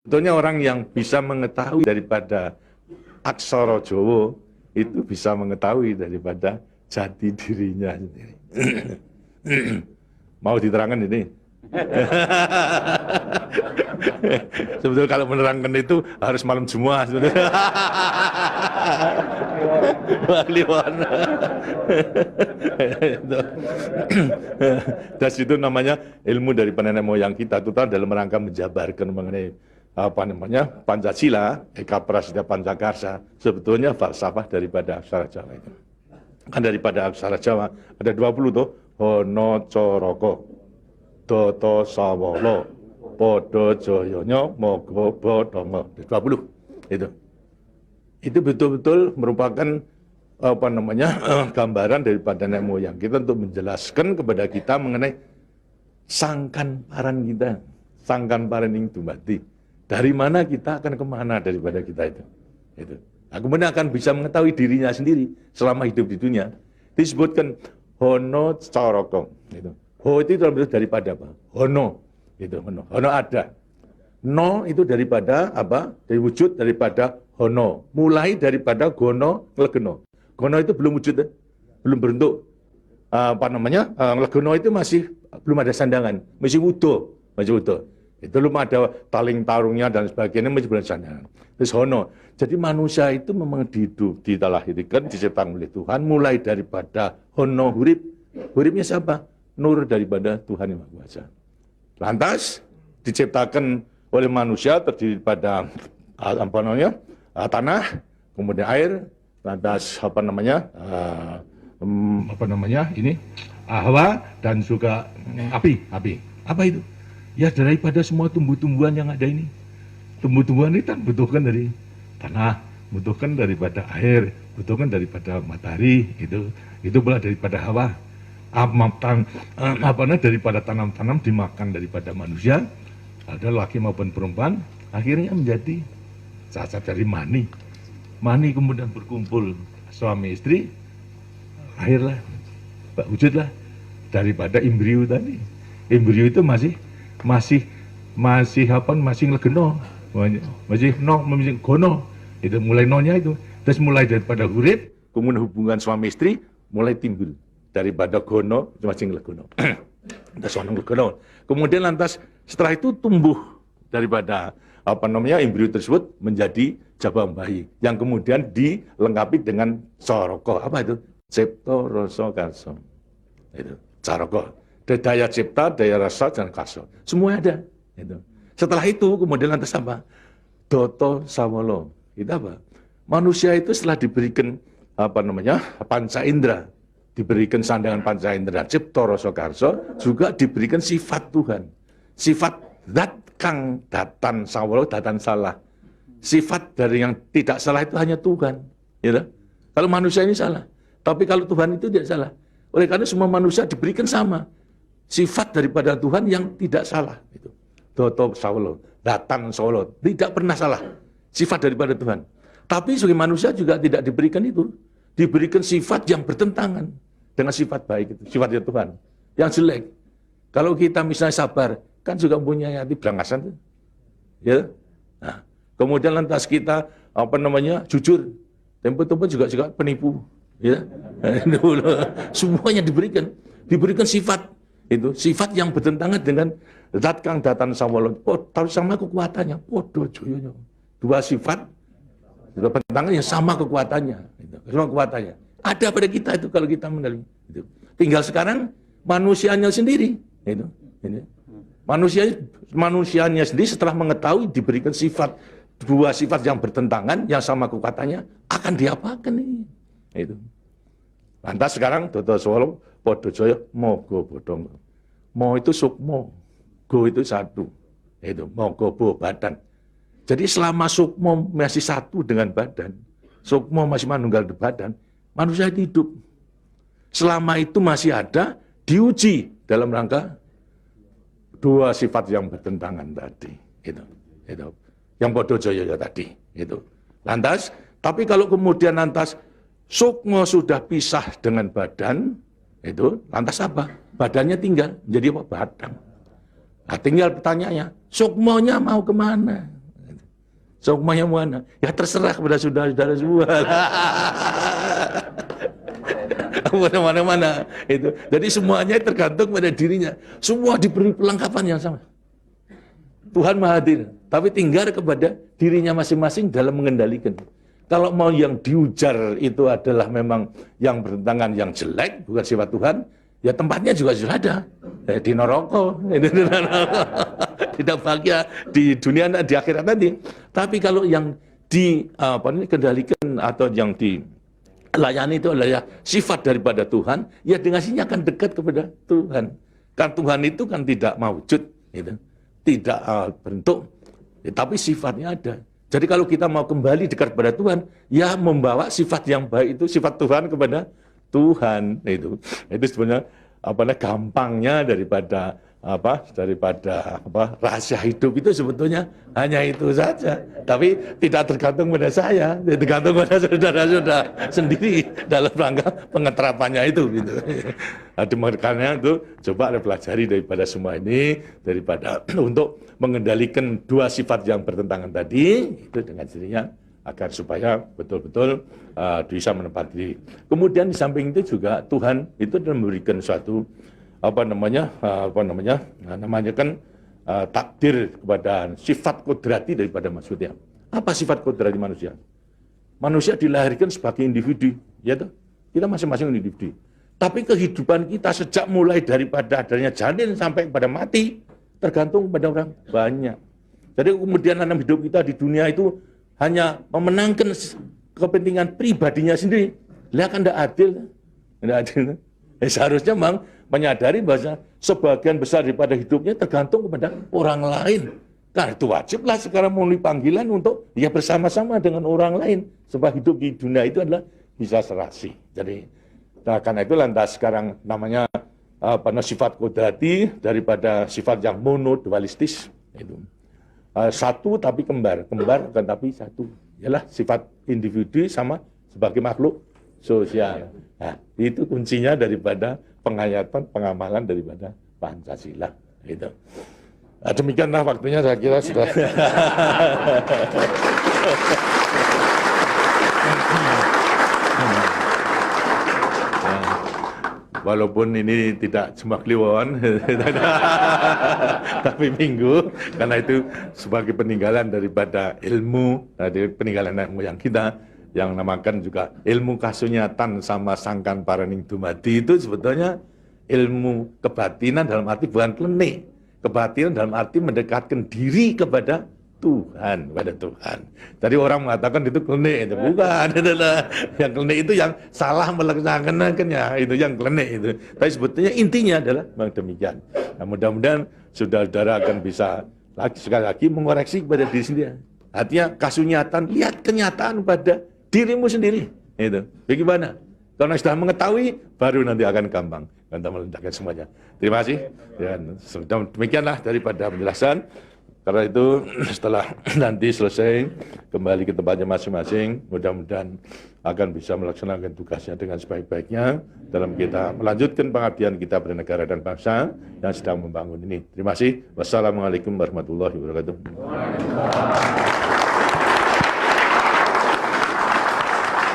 Sebetulnya orang yang bisa mengetahui daripada aksara Jawa itu bisa mengetahui daripada jati dirinya sendiri. Mau diterangkan ini? Sebetulnya kalau menerangkan itu harus malam Jumat sebetulnya. Kliwon. Dan itu namanya ilmu dari nenek moyang kita itu dalam rangka menjabarkan mengenai apa namanya Pancasila, Eka Prasida Pancakarsa, sebetulnya falsafah daripada aksara Jawa itu. Kan daripada aksara Jawa ada 20 tuh, Hono Coroko, Doto Sawolo, Podo Joyonya, Mogo Bodongo, 20 itu. Itu betul-betul merupakan apa namanya gambaran daripada nenek moyang kita untuk menjelaskan kepada kita mengenai sangkan paran kita, sangkan paran ing dumati. Dari mana kita akan kemana daripada kita itu. Nah, kemudian akan bisa mengetahui dirinya sendiri selama hidup di dunia. Disebutkan Hono Coroko. Ho itu daripada apa? Hono. Hono ada. No itu daripada apa? Dari wujud daripada Hono. Mulai daripada Gono Legeno. Gono itu belum wujud, belum berbentuk. Apa namanya? Legeno itu masih belum ada sandangan, masih utuh, Itu belum ada taling tarungnya dan sebagainya, masih belum sandangan. Terus Hono. Jadi manusia itu memang dilahirkan, diciptakan oleh Tuhan, mulai daripada Hono hurip. Huripnya siapa? Nur daripada Tuhan Yang Maha Kuasa. Lantas diciptakan oleh manusia terdiri pada apa namanya? Tanah, kemudian air, lantas apa namanya? Ini Hawa dan juga api. Apa itu? Ya daripada semua tumbuh-tumbuhan yang ada ini. Tumbuh-tumbuhan ini kan butuhkan dari tanah, butuhkan daripada air, butuhkan daripada matahari, itu pula daripada hawa. Daripada tanam-tanam dimakan daripada manusia, ada laki maupun perempuan, akhirnya menjadi cacat dari mani. Mani kemudian berkumpul suami istri, akhirlah, wujudlah daripada embrio tadi. Embrio itu masih legeno, masih gono, itu mulai nonya itu, terus mulai daripada hurip, kemudian hubungan suami istri mulai timbul daripada gono masih legono, legono. Kemudian lantas setelah itu tumbuh daripada apa namanya embrio tersebut menjadi jabang bayi yang kemudian dilengkapi dengan coroko. Apa itu? Cipta rasa karsa. Itu coroko. Daya cipta, daya rasa, dan karsa. Semua ada. Setelah itu kemudian lantas apa? Doto Sawolo. Itu apa? Manusia itu setelah diberikan apa namanya panca indera, diberikan sandangan panca indera, cipta rasa karsa, juga diberikan sifat Tuhan. Sifat zat kang datan sawolo, datan salah. Sifat dari yang tidak salah itu hanya Tuhan. Kalau manusia ini salah. Tapi kalau Tuhan itu tidak salah. Oleh karena semua manusia diberikan sama. Sifat daripada Tuhan yang tidak salah. Doto Sawolo, datan Sawolo, tidak pernah salah. Sifat daripada Tuhan. Tapi sebagai manusia juga tidak diberikan itu. Diberikan sifat yang bertentangan dengan sifat baik itu, sifatnya Tuhan. Yang jelek. Kalau kita misalnya sabar, kan juga punya hati berangasan. Ya. Nah, kemudian lantas kita jujur. Tempo-tempo juga penipu. Ya. Semuanya diberikan sifat. Itu sifat yang bertentangan dengan zat kang datan sawolo. Tahu sama kekuatannya. Podo joyonya. Dua sifat bertentangan yang sama kekuatannya. Sama kekuatannya. Ada pada kita itu kalau kita mendalami. Tinggal sekarang manusianya sendiri. Manusianya sendiri setelah mengetahui diberikan dua sifat yang bertentangan yang sama kekuatannya akan diapakan ini. Lantas sekarang Doto Sawolo Podo Joyo Mogo Bodong. Mo itu sukmo, go itu satu. Mogo bo badan. Jadi selama sukmo masih satu dengan badan, sukmo masih manunggal di badan, manusia hidup. Selama itu masih ada, diuji dalam rangka dua sifat yang bertentangan tadi. Yang Podo Joyo tadi. Lantas, tapi kalau kemudian lantas sukmo sudah pisah dengan badan, lantas apa? Badannya tinggal, jadi apa? Badan. Nah, tinggal pertanyaannya, sukmonya mau kemana? Sukmanya mana? Ya terserah kepada saudara-saudara semua. Mana-mana itu. Jadi semuanya tergantung pada dirinya. Semua diberi perlengkapan yang sama. Tuhan Maha Hadir, tapi tinggal kepada dirinya masing-masing dalam mengendalikan. Kalau mau yang diujar itu adalah memang yang bertentangan yang jelek, bukan sifat Tuhan, ya tempatnya juga sudah ada. Di neraka, tidak bahagia di dunia, di akhirat nanti. Tapi kalau yang dikendalikan atau yang dilayani itu adalah sifat daripada Tuhan, ya dengan sini akan dekat kepada Tuhan. Kan Tuhan itu kan tidak mewujud, gitu. Tidak bentuk, ya, tapi sifatnya ada. Jadi kalau kita mau kembali dekat kepada Tuhan, ya membawa sifat yang baik itu, sifat Tuhan kepada Tuhan. Itu sebenarnya gampangnya daripada rahasia hidup itu sebetulnya hanya itu saja. Tapi tidak tergantung pada saya, tergantung pada saudara-saudara sendiri dalam rangka pengeterapannya itu. Gitu. Makanya itu coba pelajari daripada semua ini, daripada untuk mengendalikan dua sifat yang bertentangan tadi itu dengan dirinya agar supaya betul-betul bisa menempati diri. Kemudian di samping itu juga Tuhan itu memberikan suatu takdir kepada sifat kodrati daripada manusia. Apa sifat kodrati manusia? Manusia dilahirkan sebagai individu, ya toh? Kita masing-masing individu. Tapi kehidupan kita sejak mulai daripada adanya janin sampai pada mati tergantung pada orang banyak. Jadi kemudian dalam hidup kita di dunia itu hanya memenangkan kepentingan pribadinya sendiri. Lihat kan tidak adil. Tidak adil. Seharusnya memang menyadari bahwa sebagian besar daripada hidupnya tergantung kepada orang lain. Karena itu wajiblah sekarang memenuhi panggilan untuk ya bersama-sama dengan orang lain. Sebab hidup di dunia itu adalah bisa serasi. Jadi karena itu lantas sekarang namanya sifat kodrati daripada sifat yang monodualistis. Itu. Satu tapi kembar kan tapi satu. Ialah sifat individu sama sebagai makhluk sosial. Nah, itu kuncinya daripada penghayatan, pengamalan daripada Pancasila. Gitu. Nah, demikianlah waktunya saya kira sudah. Walaupun ini tidak cuma kliwon, tapi minggu, karena itu sebagai peninggalan daripada ilmu, dari peninggalan nenek moyang kita, yang namakan juga ilmu kasunyatan sama sangkan paraning dumadi itu sebetulnya ilmu kebatinan dalam arti bukan klenik. Kebatinan dalam arti mendekatkan diri kepada Tuhan, pada Tuhan. Tadi orang mengatakan itu klenik, itu bukan. Yang klenik itu yang salah melaksanakannya, itu yang klenik itu. Tapi sebetulnya intinya adalah memang demikian. Nah, mudah-mudahan saudara-saudara akan bisa sekali lagi mengoreksi kepada diri sendiri. Artinya kasunyatan, lihat kenyataan pada dirimu sendiri. Itu. Bagaimana? Karena sudah mengetahui, baru nanti akan gampang. Kita meletakkan semuanya. Terima kasih. Dan demikianlah daripada penjelasan. Karena itu setelah nanti selesai kembali ke tempatnya masing-masing, mudah-mudahan akan bisa melaksanakan tugasnya dengan sebaik-baiknya dalam kita melanjutkan pengabdian kita pada negara dan bangsa yang sedang membangun ini. Terima kasih. Wassalamualaikum warahmatullahi wabarakatuh.